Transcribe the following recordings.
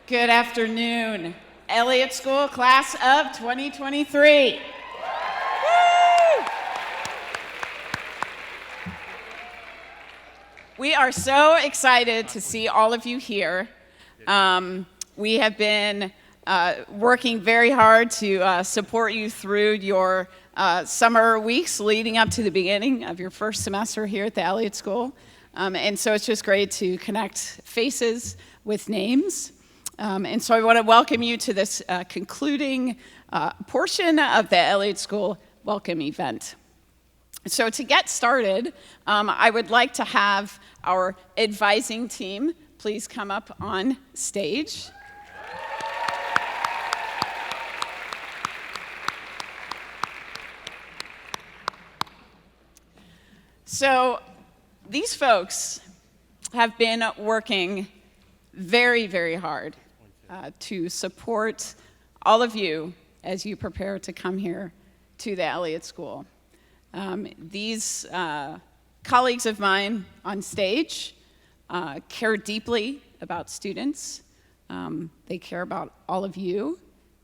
Good afternoon, Elliott School Class of 2023. We are so excited to see all of you here. We have been working very hard to support you through your summer weeks leading up to the beginning of your first semester here at the Elliott School. And so it's just great to connect faces with names. And so I want to welcome you to this concluding portion of the Elliott School Welcome event. So to get started, I would like to have our advising team please come up on stage. So these folks have been working very, very hard to support all of you as you prepare to come here to the Elliott School. These colleagues of mine on stage care deeply about students. They care about all of you,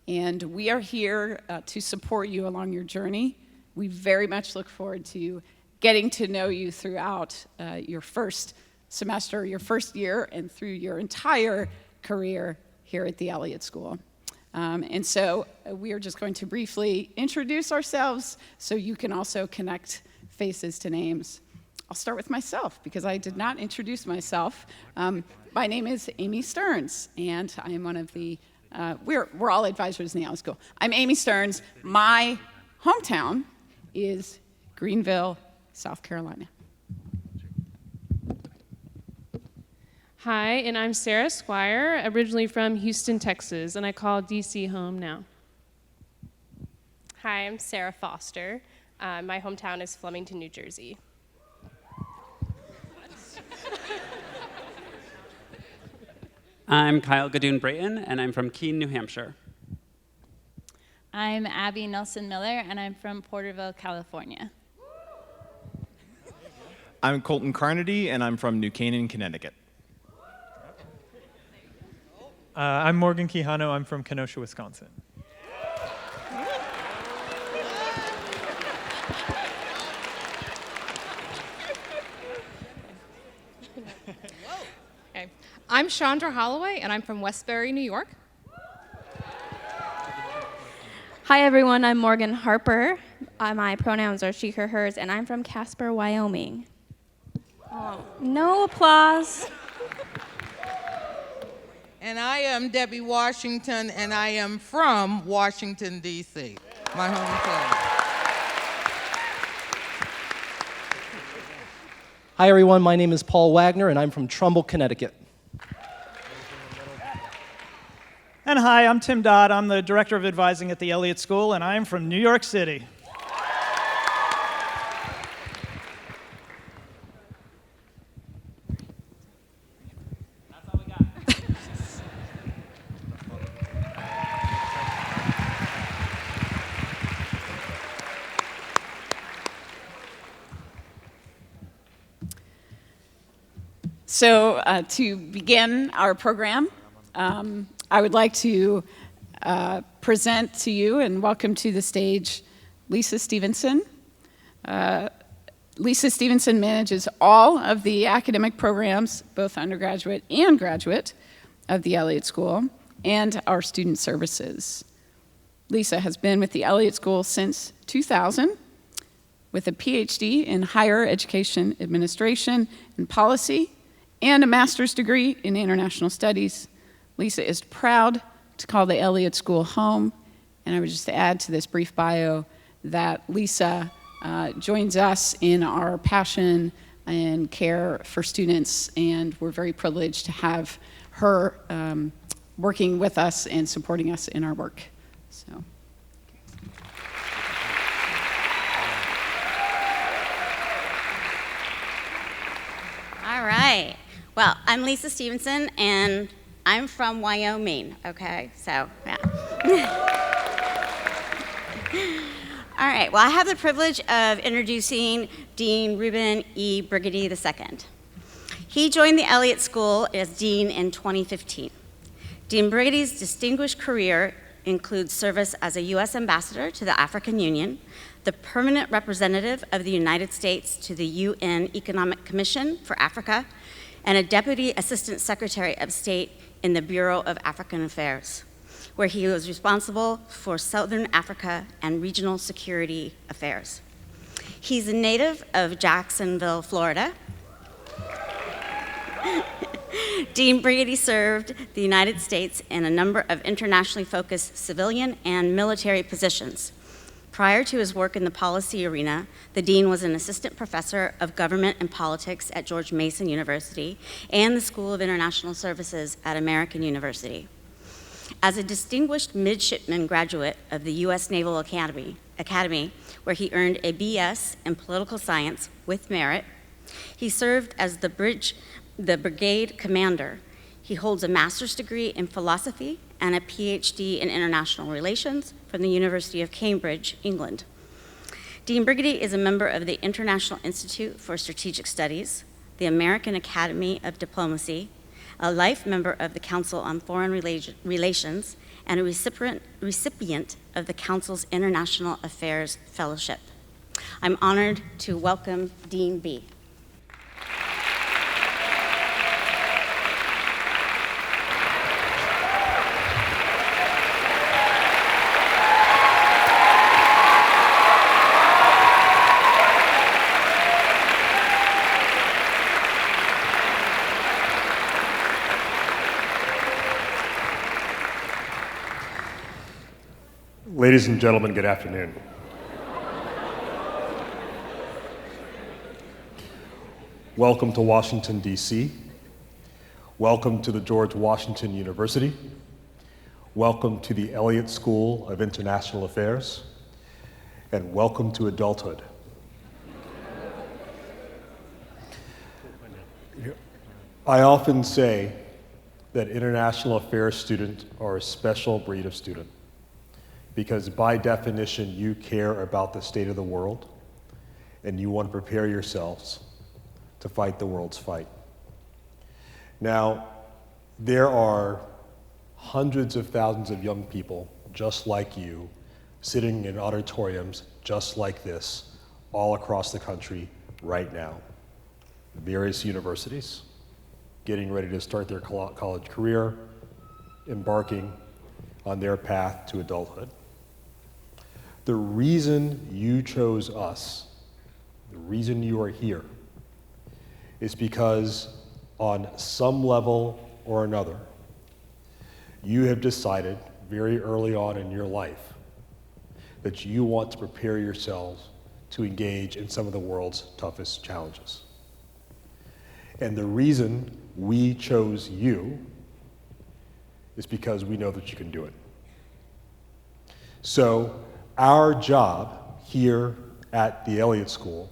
and we are here to support you along your journey. We very much look forward to getting to know you throughout your first semester, your first year, and through your entire career here at the Elliott School. And so we are just going to briefly introduce ourselves so you can also connect faces to names. I'll start with myself because I did not introduce myself. My name is Amy Stearns, and I am one of the, we're all advisors in the Elliott School. I'm Amy Stearns. My hometown is Greenville, South Carolina. Hi, and I'm Sarah Squire, originally from Houston, Texas, and I call DC home now. Hi, I'm Sarah Foster. My hometown is Flemington, New Jersey. I'm Kyle Gadoon-Brayton, and I'm from Keene, New Hampshire. I'm Abby Nelson-Miller, and I'm from Porterville, California. I'm Colton Carnady, and I'm from New Canaan, Connecticut. I'm Morgan Quijano. I'm from Kenosha, Wisconsin. Okay. I'm Chandra Holloway, and I'm from Westbury, New York. Hi, everyone. I'm Morgan Harper. My pronouns are she, her, hers, and I'm from Casper, Wyoming. Oh, no applause. And I am Debbie Washington, and I am from Washington, D.C., my hometown. Hi, everyone. My name is Paul Wagner, and I'm from Trumbull, Connecticut. And hi, I'm Tim Dodd. I'm the Director of Advising at the Elliott School, and I'm from New York City. So to begin our program, I would like to present to you and welcome to the stage Lisa Stevenson. Lisa Stevenson manages all of the academic programs, both undergraduate and graduate, of the Elliott School and our student services. Lisa has been with the Elliott School since 2000 with a PhD in higher education administration and policy and a master's degree in international studies. Lisa is proud to call the Elliott School home, and I would just add to this brief bio that Lisa joins us in our passion and care for students, and we're very privileged to have her working with us and supporting us in our work. So. All right. Well, I'm Lisa Stevenson, and I'm from Wyoming, okay? So, yeah. All right. Well, I have the privilege of introducing Dean Reuben E. Brigady II. He joined the Elliott School as dean in 2015. Dean Brigady's distinguished career includes service as a U.S. ambassador to the African Union, the permanent representative of the United States to the UN Economic Commission for Africa, and a deputy assistant secretary of state in the Bureau of African Affairs, where he was responsible for Southern Africa and regional security affairs. He's a native of Jacksonville, Florida. Dean Brigady served the United States in a number of internationally focused civilian and military positions. Prior to his work in the policy arena, the dean was an assistant professor of government and politics at George Mason University and the School of International Services at American University. As a distinguished midshipman graduate of the U.S. Naval Academy, where he earned a BS in political science with merit, he served as the brigade commander. He holds a master's degree in philosophy and a PhD in international relations from the University of Cambridge, England. Dean Brigady is a member of the International Institute for Strategic Studies, the American Academy of Diplomacy, a life member of the Council on Foreign Relations, and a recipient of the Council's International Affairs Fellowship. I'm honored to welcome Dean B. Ladies and gentlemen, good afternoon. Welcome to Washington, D.C. Welcome to the George Washington University. Welcome to the Elliott School of International Affairs. And welcome to adulthood. I often say that international affairs students are a special breed of student, because by definition, you care about the state of the world and you want to prepare yourselves to fight the world's fight. Now, there are hundreds of thousands of young people just like you sitting in auditoriums just like this all across the country right now. Various universities getting ready to start their college career, embarking on their path to adulthood. The reason you chose us, the reason you are here, is because on some level or another, you have decided very early on in your life that you want to prepare yourselves to engage in some of the world's toughest challenges. And the reason we chose you is because we know that you can do it. So, our job here at the Elliott School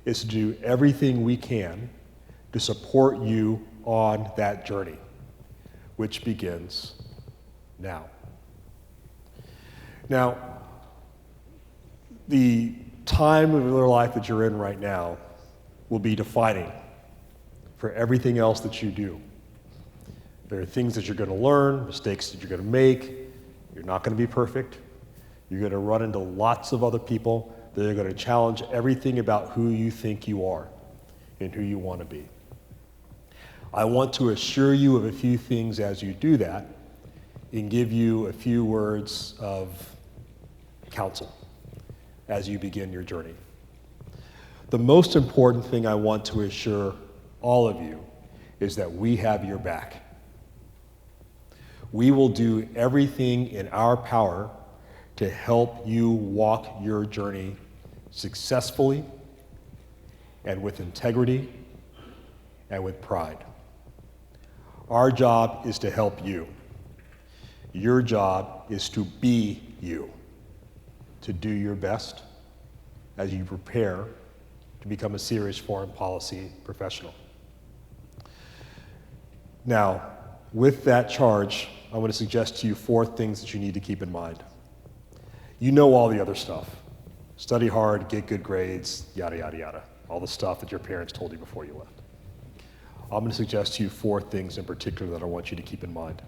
is to do everything we can to support you on that journey, which begins now. Now, the time of your life that you're in right now will be defining for everything else that you do. There are things that you're going to learn, mistakes that you're going to make. You're not going to be perfect. You're going to run into lots of other people that are going to challenge everything about who you think you are and who you want to be. I want to assure you of a few things as you do that and give you a few words of counsel as you begin your journey. The most important thing I want to assure all of you is that we have your back. We will do everything in our power to help you walk your journey successfully and with integrity and with pride. Our job is to help you. Your job is to be you, to do your best as you prepare to become a serious foreign policy professional. Now, with that charge, I want to suggest to you 4 things that you need to keep in mind. You know all the other stuff. Study hard, get good grades, yada, yada, yada. All the stuff that your parents told you before you left. I'm going to suggest to you 4 things in particular that I want you to keep in mind.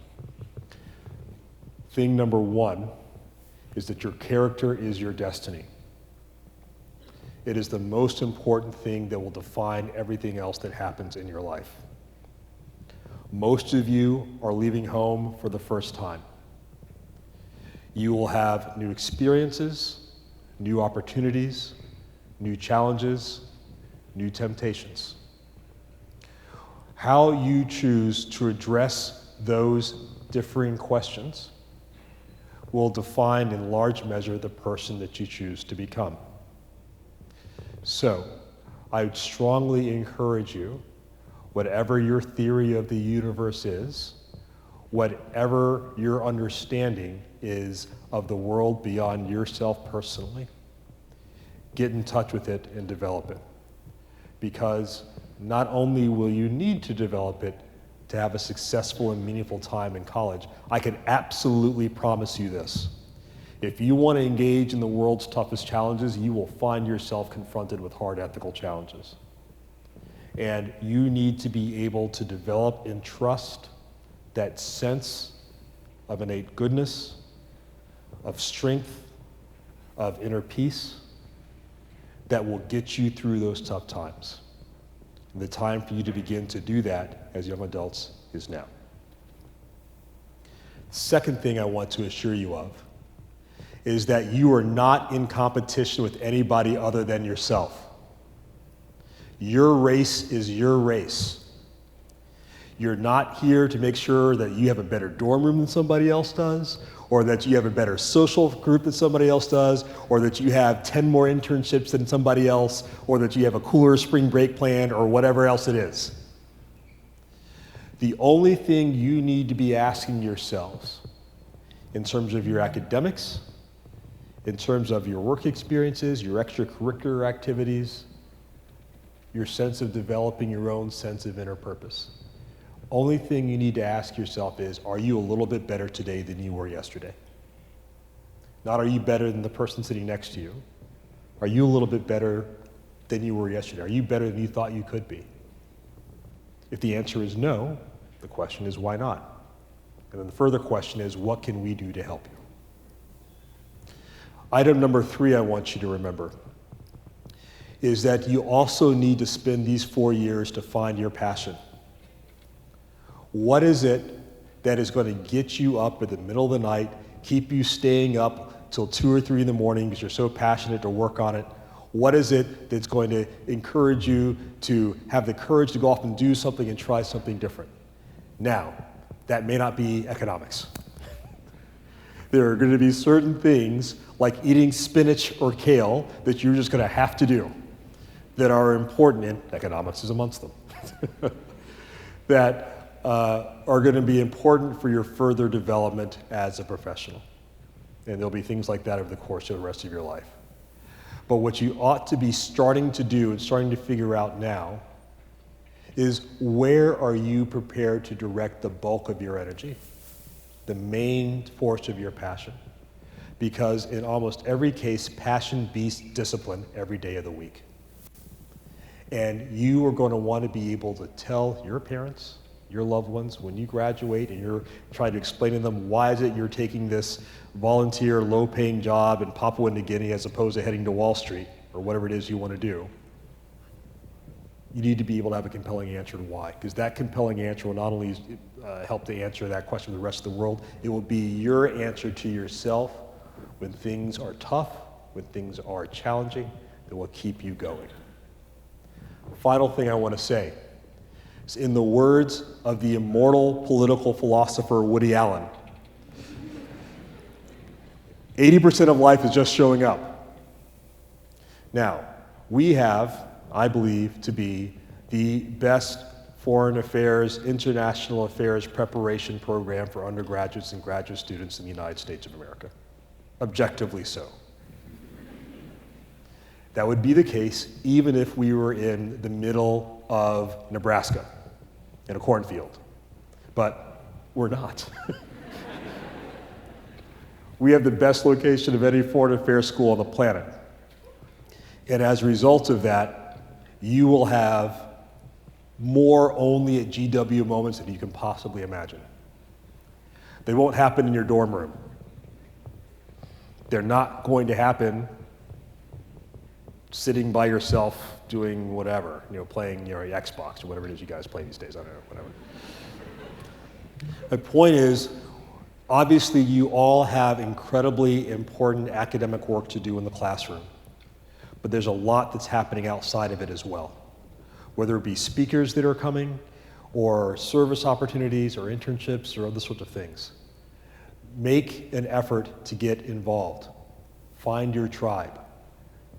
Thing number one is that your character is your destiny. It is the most important thing that will define everything else that happens in your life. Most of you are leaving home for the first time. You will have new experiences, new opportunities, new challenges, new temptations. How you choose to address those differing questions will define in large measure the person that you choose to become. So, I would strongly encourage you, whatever your theory of the universe is, whatever your understanding is of the world beyond yourself personally, get in touch with it and develop it. Because not only will you need to develop it to have a successful and meaningful time in college, I can absolutely promise you this. If you want to engage in the world's toughest challenges, you will find yourself confronted with hard ethical challenges. And you need to be able to develop and trust that sense of innate goodness, of strength, of inner peace that will get you through those tough times. And the time for you to begin to do that as young adults is now. Second thing I want to assure you of is that you are not in competition with anybody other than yourself. Your race is your race. You're not here to make sure that you have a better dorm room than somebody else does, or that you have a better social group than somebody else does, or that you have 10 more internships than somebody else, or that you have a cooler spring break plan, or whatever else it is. The only thing you need to be asking yourselves in terms of your academics, in terms of your work experiences, your extracurricular activities, your sense of developing your own sense of inner purpose. Only thing you need to ask yourself is, are you a little bit better today than you were yesterday? Not are you better than the person sitting next to you. Are you a little bit better than you were yesterday? Are you better than you thought you could be? If the answer is no, the question is why not? And then the further question is, what can we do to help you? Item number 3 I want you to remember is that you also need to spend these 4 years to find your passion. What is it that is going to get you up in the middle of the night, keep you staying up till 2 or 3 in the morning because you're so passionate to work on it? What is it that's going to encourage you to have the courage to go off and do something and try something different? Now, that may not be economics. There are going to be certain things like eating spinach or kale that you're just going to have to do that are important, and economics is amongst them, that are going to be important for your further development as a professional. And there'll be things like that over the course of the rest of your life. But what you ought to be starting to do and starting to figure out now is, where are you prepared to direct the bulk of your energy, the main force of your passion? Because in almost every case, passion beats discipline every day of the week. And you are going to want to be able to tell your parents, your loved ones, when you graduate and you're trying to explain to them why is it you're taking this volunteer low-paying job in Papua New Guinea as opposed to heading to Wall Street or whatever it is you want to do. You need to be able to have a compelling answer to why, because that compelling answer will not only help to answer that question for the rest of the world, it will be your answer to yourself when things are tough, when things are challenging, that will keep you going. Final thing I want to say is, in the words of the immortal political philosopher Woody Allen, 80% of life is just showing up. Now, we have, I believe, to be the best foreign affairs, international affairs preparation program for undergraduates and graduate students in the United States of America. Objectively so. That would be the case even if we were in the middle of Nebraska in a cornfield. But we're not. We have the best location of any foreign affairs school on the planet. And as a result of that, you will have more only at GWU moments than you can possibly imagine. They won't happen in your dorm room. they're not going to happen sitting by yourself doing whatever, playing your Xbox or whatever it is you guys play these days. I don't know, whatever. The point is, obviously you all have incredibly important academic work to do in the classroom, but there's a lot that's happening outside of it as well. Whether it be speakers that are coming, or service opportunities, or internships, or other sorts of things. Make an effort to get involved. Find your tribe.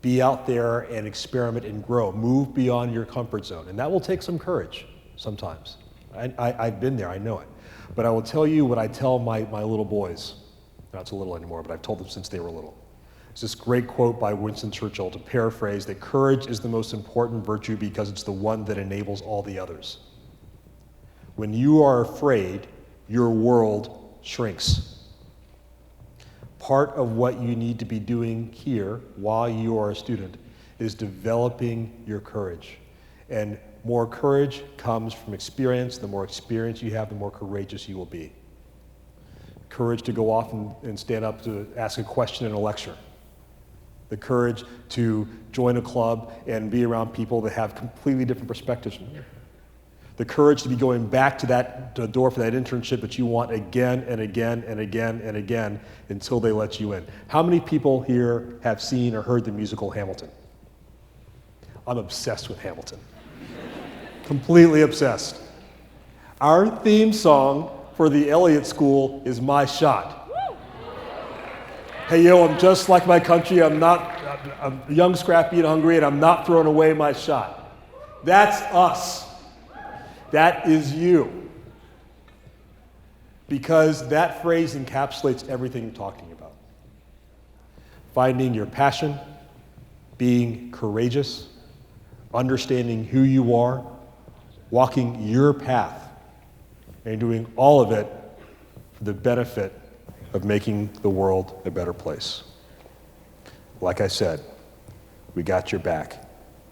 Be out there and experiment and grow. Move beyond your comfort zone. And that will take some courage sometimes. I've been there, I know it. But I will tell you what I tell my little boys. Not so little anymore, but I've told them since they were little. It's this great quote by Winston Churchill, to paraphrase, that courage is the most important virtue because it's the one that enables all the others. When you are afraid, your world shrinks. Part of what you need to be doing here while you are a student is developing your courage. And more courage comes from experience. The more experience you have, the more courageous you will be. Courage to go off and stand up to ask a question in a lecture. The courage to join a club and be around people that have completely different perspectives from you. The courage to be going back to the door for that internship that you want again and again and again and again until they let you in. How many people here have seen or heard the musical Hamilton? I'm obsessed with Hamilton. Completely obsessed. Our theme song for the Elliott School is My Shot. Hey, yo, I'm just like my country. I'm young, scrappy, and hungry, and I'm not throwing away my shot. That's us. That is you. Because that phrase encapsulates everything you're talking about. Finding your passion, being courageous, understanding who you are, walking your path, and doing all of it for the benefit of making the world a better place. Like I said, we got your back,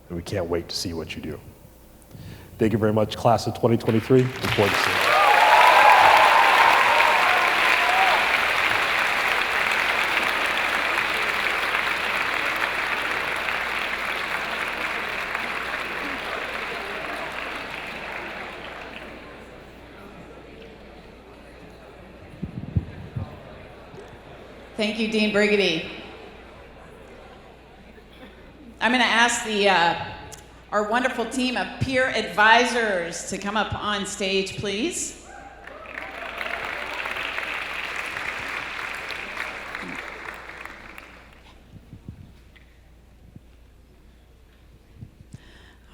and we can't wait to see what you do. Thank you very much, class of 2023. Look forward to seeing you. Thank you, Dean Brigady. I'm going to ask our wonderful team of peer advisors to come up on stage, please.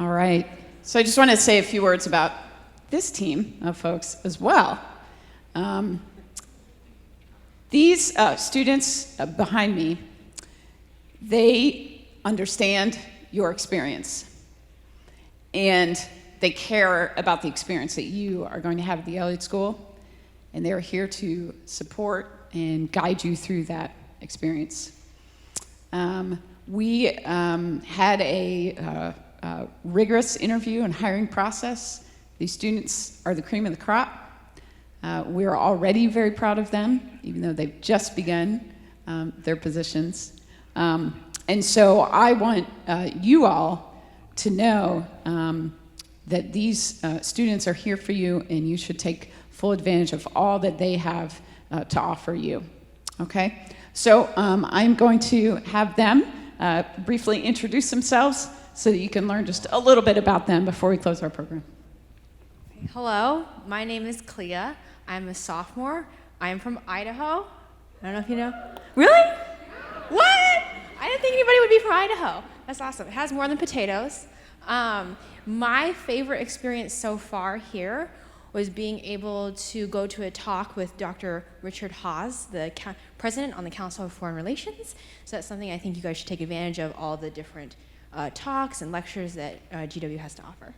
All right. So I just want to say a few words about this team of folks as well. These students behind me, they understand your experience, and they care about the experience that you are going to have at the Elliott School, and they're here to support and guide you through that experience. We had a rigorous interview and hiring process. These students are the cream of the crop. We're already very proud of them, even though they've just begun their positions. And so I want you all to know that these students are here for you, and you should take full advantage of all that they have to offer you. Okay? So I'm going to have them briefly introduce themselves so that you can learn just a little bit about them before we close our program. Hello, my name is Clea. I'm a sophomore. I am from Idaho. I don't know if you know. Really? What? I didn't think anybody would be from Idaho. That's awesome. It has more than potatoes. My favorite experience so far here was being able to go to a talk with Dr. Richard Haas, the president on the Council of Foreign Relations. So that's something I think you guys should take advantage of, all the different talks and lectures that GW has to offer.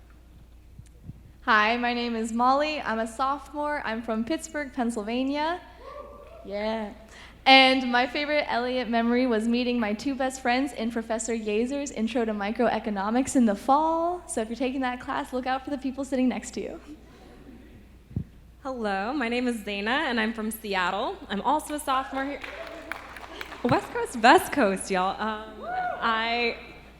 Hi, my name is Molly. I'm a sophomore. I'm from Pittsburgh, Pennsylvania. Yeah. And my favorite Elliott memory was meeting my two best friends in Professor Yazer's Intro to Microeconomics in the fall. So if you're taking that class, look out for the people sitting next to you. Hello, my name is Zaina, and I'm from Seattle. I'm also a sophomore here. West Coast, best coast, y'all.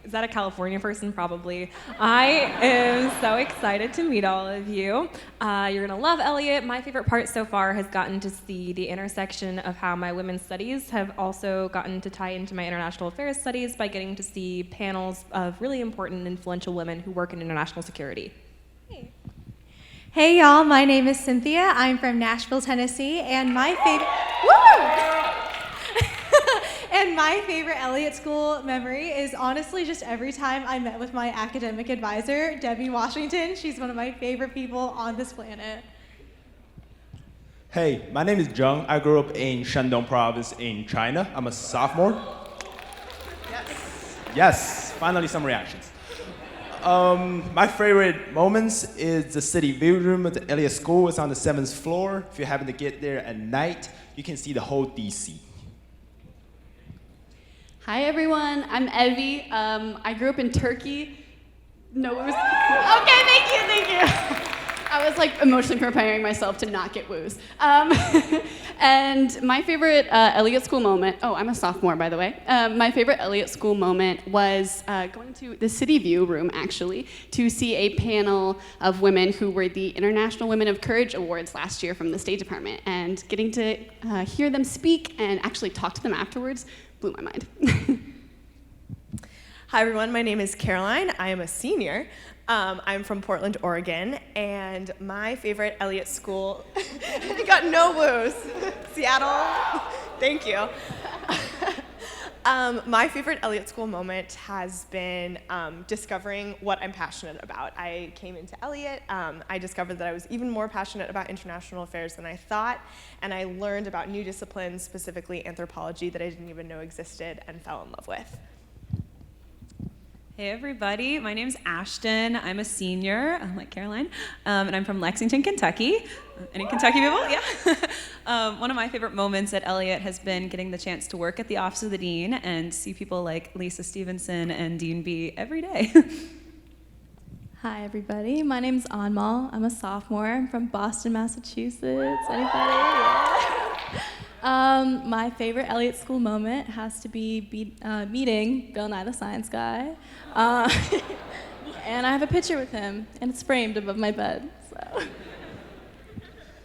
Is that a California person? Probably. I am so excited to meet all of you. You're gonna love Elliott. My favorite part so far has gotten to see the intersection of how my women's studies have also gotten to tie into my international affairs studies by getting to see panels of really important and influential women who work in international security. Hey y'all, my name is Cynthia. I'm from Nashville, Tennessee, and my favorite Elliott School memory is honestly just every time I met with my academic advisor, Debbie Washington. She's one of my favorite people on this planet. Hey, my name is Zheng. I grew up in Shandong province in China. I'm a sophomore. Yes, finally some reactions. My favorite moments is the city view room at the Elliott School. It's on the 7th floor. If you happen to get there at night, you can see the whole DC. Hi everyone, I'm Evie. I grew up in Turkey. No, it was okay. Thank you. I was like emotionally preparing myself to not get woos. And my favorite Elliott School moment. Oh, I'm a sophomore, by the way. My favorite Elliott School moment was going to the City View room, actually, to see a panel of women who were the International Women of Courage Awards last year from the State Department, and getting to hear them speak and actually talk to them afterwards blew my mind. Hi everyone, my name is Caroline. I am a senior. I'm from Portland, Oregon, and my favorite Elliott School, you got no woos. Seattle, thank you. My favorite Elliott School moment has been discovering what I'm passionate about. I came into Elliott, I discovered that I was even more passionate about international affairs than I thought, and I learned about new disciplines, specifically anthropology, that I didn't even know existed, and fell in love with. Hey everybody, my name's Ashton. I'm a senior, like Caroline, and I'm from Lexington, Kentucky. Any Kentucky people? Yeah. One of my favorite moments at Elliott has been getting the chance to work at the Office of the Dean and see people like Lisa Stevenson and Dean B every day. Hi everybody, my name's Anmal. I'm a sophomore. I'm from Boston, Massachusetts. Anybody? Yeah. My favorite Elliott School moment has to be meeting Bill Nye the Science Guy. And I have a picture with him, and it's framed above my bed. So.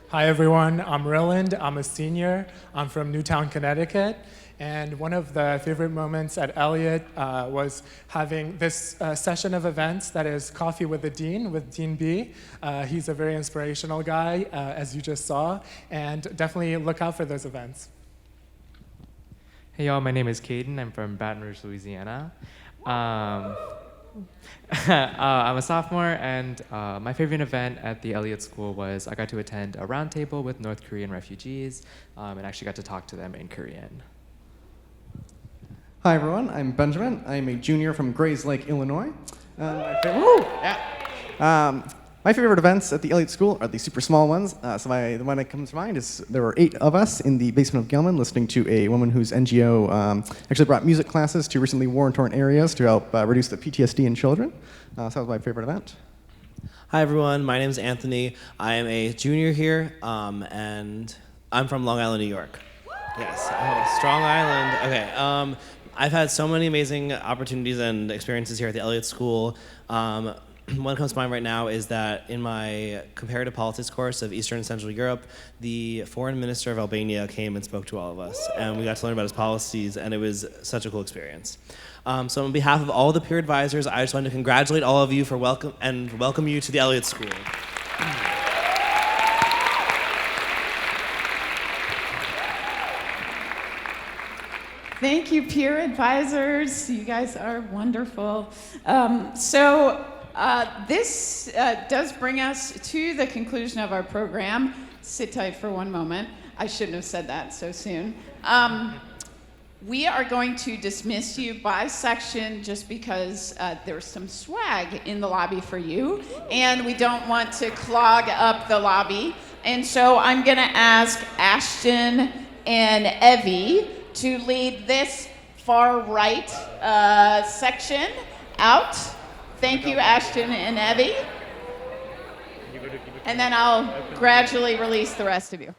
Hi everyone, I'm Ryland. I'm a senior. I'm from Newtown, Connecticut. And one of the favorite moments at Elliott was having this session of events that is Coffee with the Dean, with Dean B. He's a very inspirational guy, as you just saw, and definitely look out for those events. Hey y'all, my name is Caden. I'm from Baton Rouge, Louisiana. I'm a sophomore, and my favorite event at the Elliott School was I got to attend a roundtable with North Korean refugees and actually got to talk to them in Korean. Hi everyone, I'm Benjamin. I'm a junior from Grays Lake, Illinois. My favorite events at the Elliott School are the super small ones. The one that comes to mind is there were 8 of us in the basement of Gelman listening to a woman whose NGO actually brought music classes to recently war-torn areas to help reduce the PTSD in children. So that was my favorite event. Hi everyone, my name is Anthony. I am a junior here, and I'm from Long Island, New York. Yes, Strong Island. Okay. I've had so many amazing opportunities and experiences here at the Elliott School. One that comes to mind right now is that in my comparative politics course of Eastern and Central Europe, the foreign minister of Albania came and spoke to all of us, and we got to learn about his policies, and it was such a cool experience. So on behalf of all the peer advisors, I just want to congratulate all of you for welcome you to the Elliott School. Thank you, peer advisors. You guys are wonderful. This does bring us to the conclusion of our program. Sit tight for one moment. I shouldn't have said that so soon. We are going to dismiss you by section just because there's some swag in the lobby for you, and we don't want to clog up the lobby. And so I'm going to ask Ashton and Evie to lead this far right section out. Thank you, Ashton and Evie. And then I'll gradually release the rest of you.